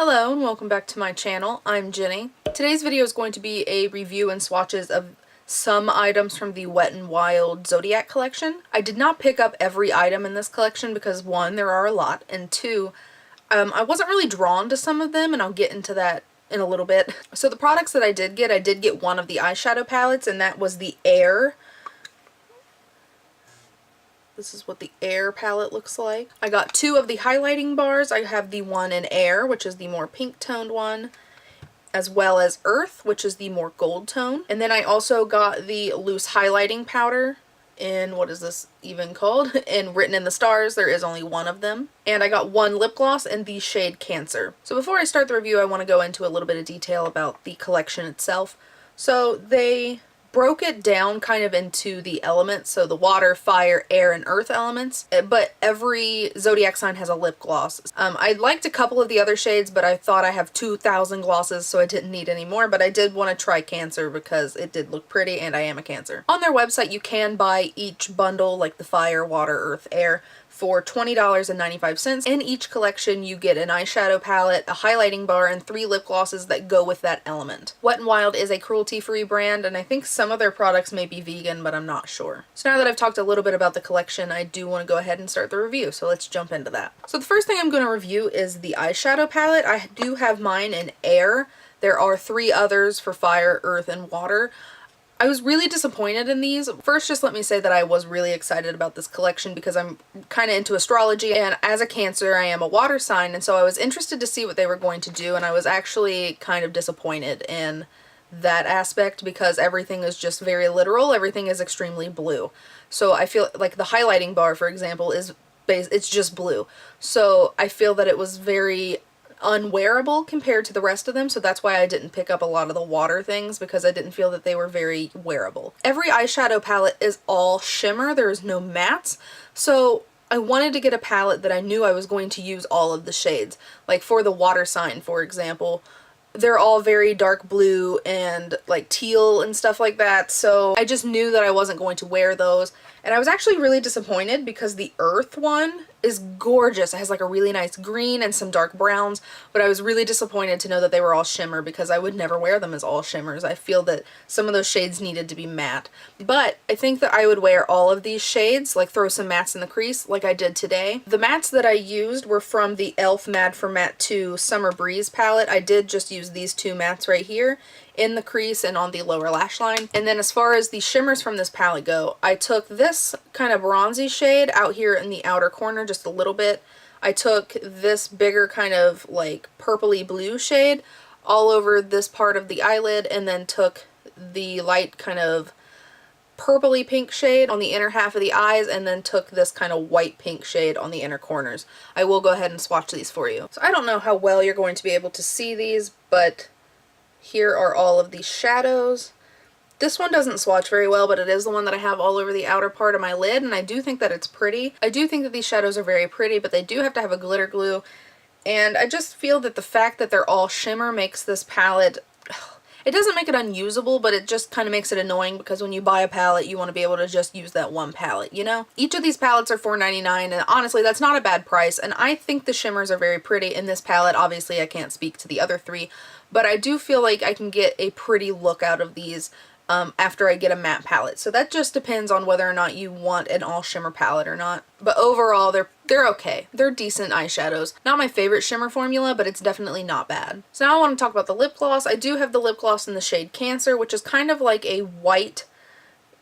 Hello and welcome back to my channel. I'm Jenny. Today's video is going to be a review and swatches of some items from the Wet n Wild Zodiac collection. I did not pick up every item in this collection because one, there are a lot, and two, I wasn't really drawn to some of them, and I'll get into that in a little bit. So the products that I did get one of the eyeshadow palettes, and that was the Air. This is what the Air palette looks like. I got two of the highlighting bars. I have the one in Air, which is the more pink toned one, as well as Earth, which is the more gold tone. And then I also got the loose highlighting powder in, what is this even called? In Written in the Stars. There is only one of them. And I got one lip gloss in the shade Cancer. So before I start the review, I want to go into a little bit of detail about the collection itself. So they broke it down kind of into the elements, so the water, fire, air, and earth elements, but every zodiac sign has a lip gloss. I liked a couple of the other shades, but I thought I have 2,000 glosses, so I didn't need any more, but I did want to try Cancer because it did look pretty, and I am a Cancer. On their website, you can buy each bundle, like the fire, water, earth, air, for $20.95. In each collection, you get an eyeshadow palette, a highlighting bar, and 3 lip glosses that go with that element. Wet n Wild is a cruelty-free brand, and I think some of their products may be vegan, but I'm not sure. So now that I've talked a little bit about the collection, I do want to go ahead and start the review, so let's jump into that. So the first thing I'm going to review is the eyeshadow palette. I do have mine in Air. There are 3 others for fire, earth, and water. I was really disappointed in these. First, just let me say that I was really excited about this collection because I'm kind of into astrology, and as a Cancer, I am a water sign, and so I was interested to see what they were going to do, and I was actually kind of disappointed in that aspect because everything is just very literal. Everything is extremely blue. So I feel like the highlighting bar, for example, it's just blue. So I feel that it was very unwearable compared to the rest of them, so that's why I didn't pick up a lot of the water things, because I didn't feel that they were very wearable. Every eyeshadow palette is all shimmer. There is no mattes, so I wanted to get a palette that I knew I was going to use all of the shades. Like for the water sign, for example, they're all very dark blue and like teal and stuff like that, so I just knew that I wasn't going to wear those. And I was actually really disappointed because the Earth one is gorgeous. It has like a really nice green and some dark browns, but I was really disappointed to know that they were all shimmer because I would never wear them as all shimmers. I feel that some of those shades needed to be matte. But I think that I would wear all of these shades, like throw some mattes in the crease like I did today. The mattes that I used were from the e.l.f. Mad for Matte 2 Summer Breeze palette. I did just use these 2 mattes right here in the crease and on the lower lash line. And then as far as the shimmers from this palette go, I took this kind of bronzy shade out here in the outer corner just a little bit. I took this bigger kind of like purpley blue shade all over this part of the eyelid, and then took the light kind of purpley pink shade on the inner half of the eyes, and then took this kind of white pink shade on the inner corners. I will go ahead and swatch these for you. So I don't know how well you're going to be able to see these, but here are all of these shadows. This one doesn't swatch very well, but it is the one that I have all over the outer part of my lid, and I do think that it's pretty. I do think that these shadows are very pretty, but they do have to have a glitter glue, and I just feel that the fact that they're all shimmer makes this palette, it doesn't make it unusable, but it just kind of makes it annoying because when you buy a palette, you want to be able to just use that one palette, you know? Each of these palettes are $4.99, and honestly, that's not a bad price, and I think the shimmers are very pretty in this palette. Obviously, I can't speak to the other 3, but I do feel like I can get a pretty look out of these after I get a matte palette. So that just depends on whether or not you want an all shimmer palette or not. But overall, they're okay. They're decent eyeshadows. Not my favorite shimmer formula, but it's definitely not bad. So now I want to talk about the lip gloss. I do have the lip gloss in the shade Cancer, which is kind of like a white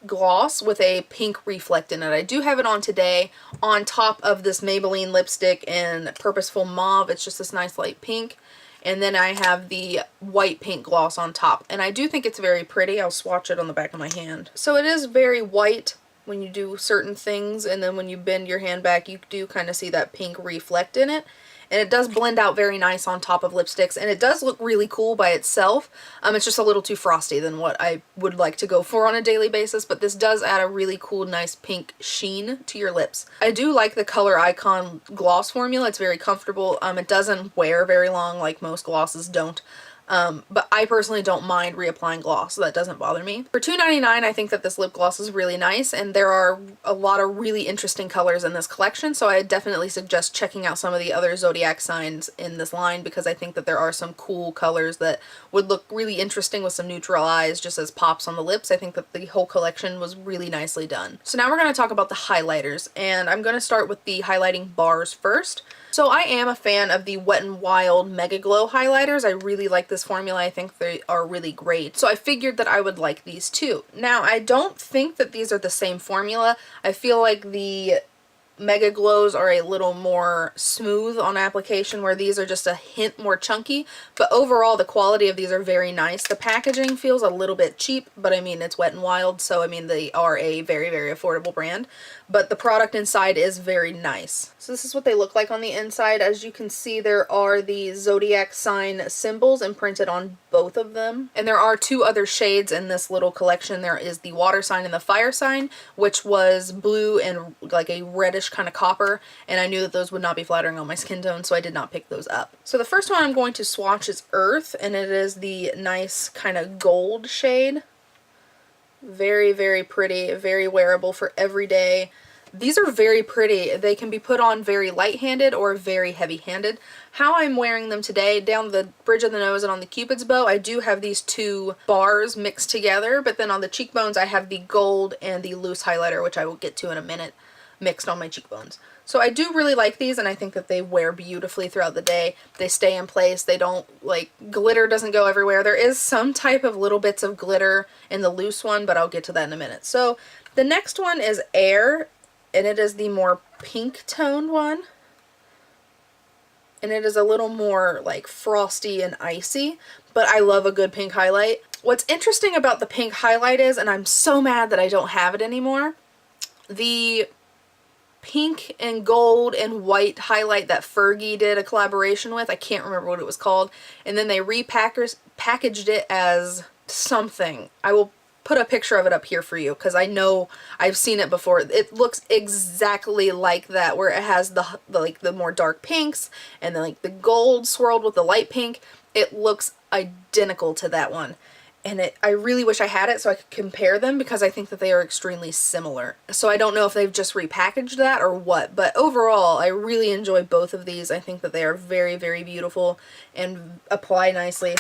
gloss with a pink reflect in it. I do have it on today on top of this Maybelline lipstick in Purposeful Mauve. It's just this nice light pink. And then I have the white pink gloss on top. And I do think it's very pretty. I'll swatch it on the back of my hand. So it is very white when you do certain things, and then when you bend your hand back, you do kind of see that pink reflect in it. And it does blend out very nice on top of lipsticks, and it does look really cool by itself. It's just a little too frosty than what I would like to go for on a daily basis, but this does add a really cool, nice pink sheen to your lips. I do like the Color Icon gloss formula. It's very comfortable. It doesn't wear very long like most glosses don't. But I personally don't mind reapplying gloss, so that doesn't bother me. For $2.99, I think that this lip gloss is really nice, and there are a lot of really interesting colors in this collection, so I definitely suggest checking out some of the other zodiac signs in this line, because I think that there are some cool colors that would look really interesting with some neutral eyes just as pops on the lips. I think that the whole collection was really nicely done. So now we're going to talk about the highlighters, and I'm going to start with the highlighting bars first. So I am a fan of the Wet n Wild MegaGlo highlighters. I really like this formula. I think they are really great. So I figured that I would like these too. Now, I don't think that these are the same formula. I feel like the MegaGlows are a little more smooth on application, where these are just a hint more chunky, but overall the quality of these are very nice. The packaging feels a little bit cheap, but I mean, it's Wet n Wild, so I mean, they are a very, very affordable brand, but the product inside is very nice. So this is what they look like on the inside. As you can see, there are the zodiac sign symbols imprinted on both of them, and there are two other shades in this little collection. There is the water sign and the fire sign, which was blue and like a reddish kind of copper, and I knew that those would not be flattering on my skin tone, so I did not pick those up. So the first one I'm going to swatch is Earth, and it is the nice kind of gold shade. Very, very pretty, very wearable for every day. These are very pretty. They can be put on very light-handed or very heavy-handed. How I'm wearing them today, down the bridge of the nose and on the cupid's bow, I do have these two bars mixed together, but then on the cheekbones I have the gold and the loose highlighter, which I will get to in a minute, mixed on my cheekbones. So I do really like these, and I think that they wear beautifully throughout the day. They stay in place. They don't, like, glitter doesn't go everywhere. There is some type of little bits of glitter in the loose one, but I'll get to that in a minute. So the next one is Air, and it is the more pink toned one. And it is a little more like frosty and icy, but I love a good pink highlight. What's interesting about the pink highlight is, and I'm so mad that I don't have it anymore, the pink and gold and white highlight that Fergie did a collaboration with, I can't remember what it was called, and then they packaged it as something. I will put a picture of it up here for you, because I know I've seen it before. It looks exactly like that, where it has the more dark pinks and then like the gold swirled with the light pink. It looks identical to that one, and I really wish I had it so I could compare them, because I think that they are extremely similar. So I don't know if they've just repackaged that or what, but overall I really enjoy both of these. I think that they are very, very beautiful and apply nicely.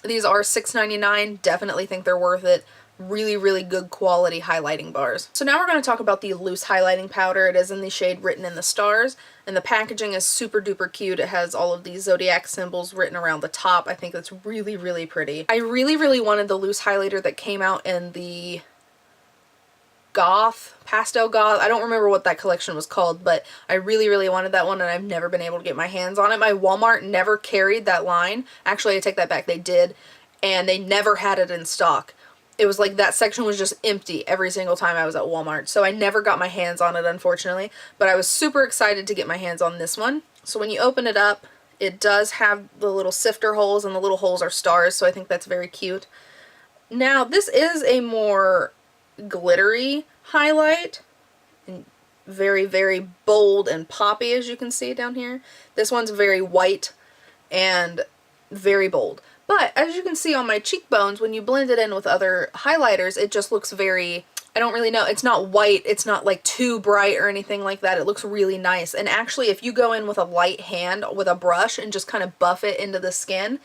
These are $6.99. Definitely think they're worth it. Really, really good quality highlighting bars. So now we're going to talk about the loose highlighting powder. It is in the shade Written in the Stars, and the packaging is super duper cute. It has all of these zodiac symbols written around the top. I think that's really, really pretty. I really, really wanted the loose highlighter that came out in the pastel goth. I don't remember what that collection was called, but I really, really wanted that one, and I've never been able to get my hands on it. My Walmart never carried that line. Actually, I take that back, they did, and they never had it in stock. It was like that section was just empty every single time I was at Walmart, so I never got my hands on it, unfortunately, but I was super excited to get my hands on this one. So when you open it up, it does have the little sifter holes, and the little holes are stars, so I think that's very cute. Now, this is a more glittery highlight, and very, very bold and poppy, as you can see down here. This one's very white and very bold, but as you can see on my cheekbones, when you blend it in with other highlighters, it just looks very, I don't really know, it's not white, it's not like too bright or anything like that. It looks really nice, and actually if you go in with a light hand with a brush and just kind of buff it into the skin,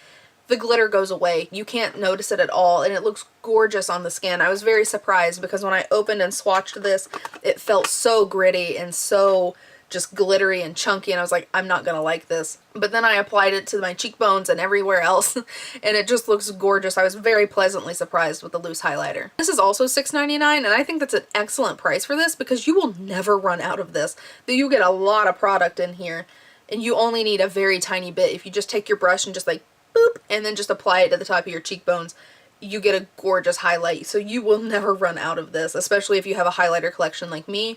the glitter goes away. You can't notice it at all, and it looks gorgeous on the skin. I was very surprised, because when I opened and swatched this, it felt so gritty and so just glittery and chunky, and I was like, I'm not gonna like this. But then I applied it to my cheekbones and everywhere else, and it just looks gorgeous. I was very pleasantly surprised with the loose highlighter. This is also $6.99, and I think that's an excellent price for this, because you will never run out of this. You get a lot of product in here, and you only need a very tiny bit. If you just take your brush and just like boop, and then just apply it to the top of your cheekbones, you get a gorgeous highlight. So you will never run out of this, especially if you have a highlighter collection like me.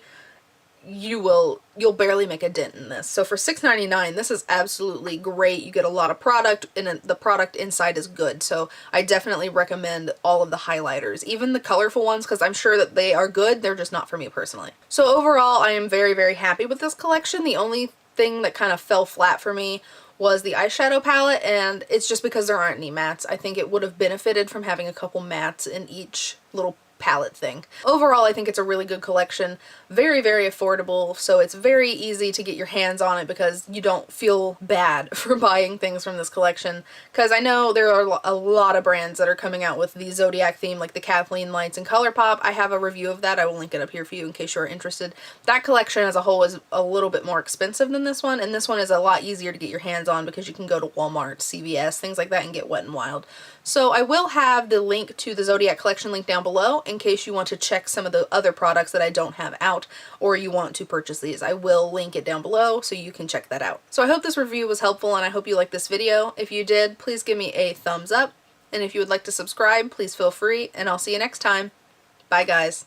You'll barely make a dent in this. So for $6.99, this is absolutely great. You get a lot of product, and the product inside is good. So I definitely recommend all of the highlighters, even the colorful ones, because I'm sure that they are good. They're just not for me personally. So overall, I am very, very happy with this collection. The only thing that kind of fell flat for me was the eyeshadow palette, and it's just because there aren't any mattes. I think it would have benefited from having a couple mattes in each little palette thing. Overall, I think it's a really good collection. Very, very affordable, so it's very easy to get your hands on it because you don't feel bad for buying things from this collection. Because I know there are a lot of brands that are coming out with the Zodiac theme, like the Kathleen Lights and ColourPop. I have a review of that. I will link it up here for you in case you're interested. That collection as a whole is a little bit more expensive than this one, and this one is a lot easier to get your hands on because you can go to Walmart, CVS, things like that, and get Wet n Wild. So I will have the link to the Zodiac collection link down below in case you want to check some of the other products that I don't have out or you want to purchase these. I will link it down below so you can check that out. So I hope this review was helpful and I hope you liked this video. If you did, please give me a thumbs up, and if you would like to subscribe, please feel free, and I'll see you next time. Bye guys.